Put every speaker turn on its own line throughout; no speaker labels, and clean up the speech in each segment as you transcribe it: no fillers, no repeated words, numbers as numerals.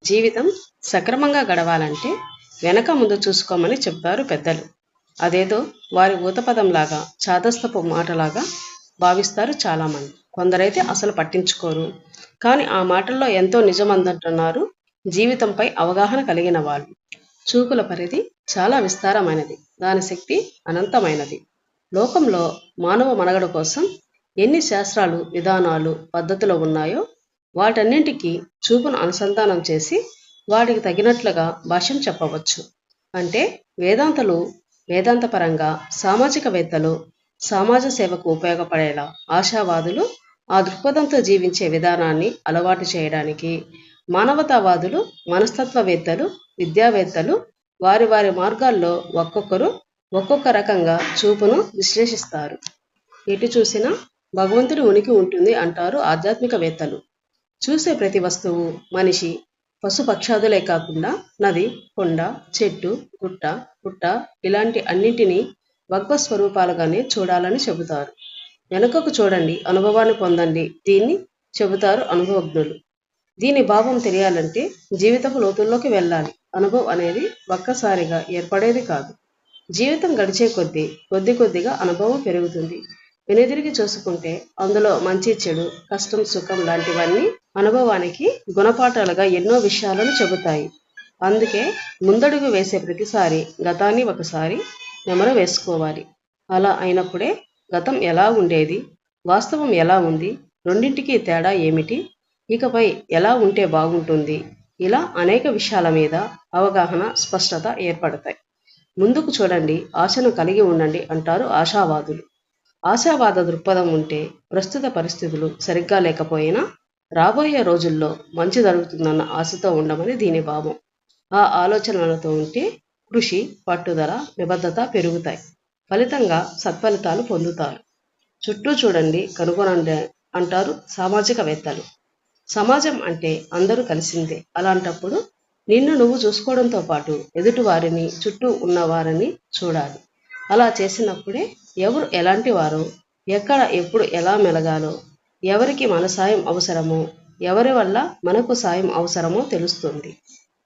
జీవితం సక్రమంగా గడవాలంటే వెనక ముందు చూసుకోమని చెప్తారు పెద్దలు. అదేదో వారి ఊతపదంలాగా చాదస్తపు మాటలాగా భావిస్తారు చాలామంది. కొందరైతే అసలు పట్టించుకోరు. కానీ ఆ మాటల్లో ఎంతో నిజమందంటున్నారు జీవితంపై అవగాహన కలిగిన వాళ్ళు. చూపుల పరిధి చాలా విస్తారమైనది, దాని శక్తి అనంతమైనది. లోకంలో మానవ మనుగడ కోసం ఎన్ని శాస్త్రాలు, విధానాలు, పద్ధతులు ఉన్నాయో వాటన్నింటికి చూపును అనుసంధానం చేసి వాటికి తగినట్లుగా భాష్యం చెప్పవచ్చు. అంటే వేదాంతపరంగా, సామాజికవేత్తలు సమాజ సేవకు ఉపయోగపడేలా, ఆశావాదులు ఆ దృక్పథంతో జీవించే విధానాన్ని అలవాటు చేయడానికి, మానవతావాదులు, మనస్తత్వవేత్తలు, విద్యావేత్తలు వారి వారి మార్గాల్లో ఒక్కొక్కరు ఒక్కొక్క రకంగా చూపును విశ్లేషిస్తారు. ఎటు చూసినా భగవంతుడి ఉనికి ఉంటుంది అంటారు ఆధ్యాత్మికవేత్తలు. చూసే ప్రతి వస్తువు, మనిషి, పశుపక్షాదులే కాకుండా నది, కొండ, చెట్టు, గుట్ట, పుట్ట ఇలాంటి అన్నింటినీ భగవస్వరూపాలుగానే చూడాలని చెబుతారు. వెనుకకు చూడండి, అనుభవాన్ని పొందండి, దీన్ని చెబుతారు అనుభవజ్ఞులు. దీని భావం తెలియాలంటే జీవితపు లోతుల్లోకి వెళ్ళాలి. అనుభవం అనేది ఒక్కసారిగా ఏర్పడేది కాదు. జీవితం గడిచే కొద్దిగా అనుభవం పెరుగుతుంది. వెనుదిరిగి చూసుకుంటే అందులో మంచి, చెడు, కష్టం, సుఖం లాంటివన్నీ అనుభవానికి గుణపాఠాలుగా ఎన్నో విషయాలను చెబుతాయి. అందుకే ముందడుగు వేసే ప్రతిసారి గతాన్ని ఒకసారి నెమరు వేసుకోవాలి. అలా అయినప్పుడే గతం ఎలా ఉండేది, వాస్తవం ఎలా ఉంది, రెండింటికి తేడా ఏమిటి, ఇకపై ఎలా ఉంటే బాగుంటుంది, ఇలా అనేక విషయాల మీద అవగాహన, స్పష్టత ఏర్పడతాయి. ముందుకు చూడండి, ఆశను కలిగి ఉండండి అంటారు ఆశావాదులు. ఆశావాద దృక్పథం ఉంటే ప్రస్తుత పరిస్థితులు సరిగ్గా లేకపోయినా రాబోయే రోజుల్లో మంచి జరుగుతుందన్న ఆశతో ఉండమని దీని భావం. ఆ ఆలోచనలతో ఉంటే కృషి, పట్టుదల, నిబద్ధత పెరుగుతాయి. ఫలితంగా సత్ఫలితాలు పొందుతారు. చుట్టూ చూడండి, కనుగొనండి అంటారు సామాజికవేత్తలు. సమాజం అంటే అందరూ కలిసిందే. అలాంటప్పుడు నిన్ను నువ్వు చూసుకోవడంతో పాటు ఎదుటి వారిని, చుట్టూ ఉన్నవారిని చూడాలి. అలా చేసినప్పుడే ఎవరు ఎలాంటి వారో, ఎక్కడ ఎప్పుడు ఎలా మెలగాలో, ఎవరికి మన సాయం అవసరమో, ఎవరి వల్ల మనకు సాయం అవసరమో తెలుస్తుంది.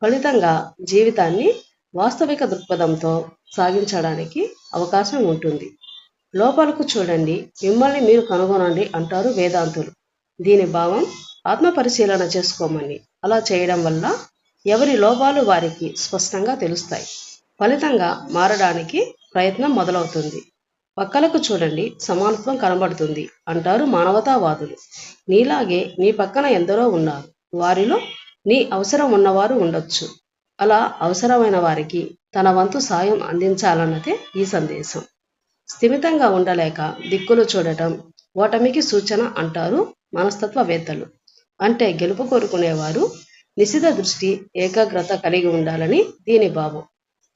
ఫలితంగా జీవితాన్ని వాస్తవిక దృక్పథంతో సాగించడానికి అవకాశం ఉంటుంది. లోపలకు చూడండి, మిమ్మల్ని మీరు కనుగొనండి అంటారు వేదాంతులు. దీని భావం ఆత్మపరిశీలన చేసుకోమని. అలా చేయడం వల్ల ఎవరి లోపాలు వారికి స్పష్టంగా తెలుస్తాయి. ఫలితంగా మారడానికి ప్రయత్నం మొదలవుతుంది. పక్కలకు చూడండి, సమానత్వం కనబడుతుంది అంటారు మానవతావాదులు. నీలాగే నీ పక్కన ఎందరో ఉన్నారు, వారిలో నీ అవసరం ఉన్నవారు ఉండొచ్చు. అలా అవసరమైన వారికి తన వంతు సాయం అందించాలన్నదే ఈ సందేశం. స్థిమితంగా ఉండలేక దిక్కులు చూడటం ఓటమికి సూచన అంటారు మనస్తత్వవేత్తలు. అంటే గెలుపు కోరుకునేవారు నిశిత దృష్టి, ఏకాగ్రత కలిగి ఉండాలని దీని భావం.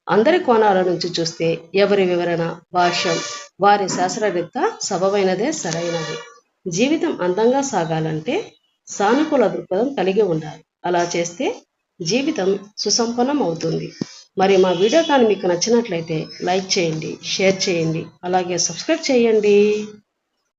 అందరి కోణాల నుంచి చూస్తే ఎవరి వివరణ, భాష్యం వారి శాస్త్రరీత్యా సబబైనదే సరైనది. జీవితం అందంగా సాగాలంటే సానుకూల దృక్పథం కలిగి ఉండాలి. అలా చేస్తే జీవితం సుసంపన్నం అవుతుంది. మరి మా వీడియో కానీ మీకు నచ్చినట్లయితే లైక్ చేయండి, షేర్ చేయండి, అలాగే సబ్స్క్రైబ్ చేయండి.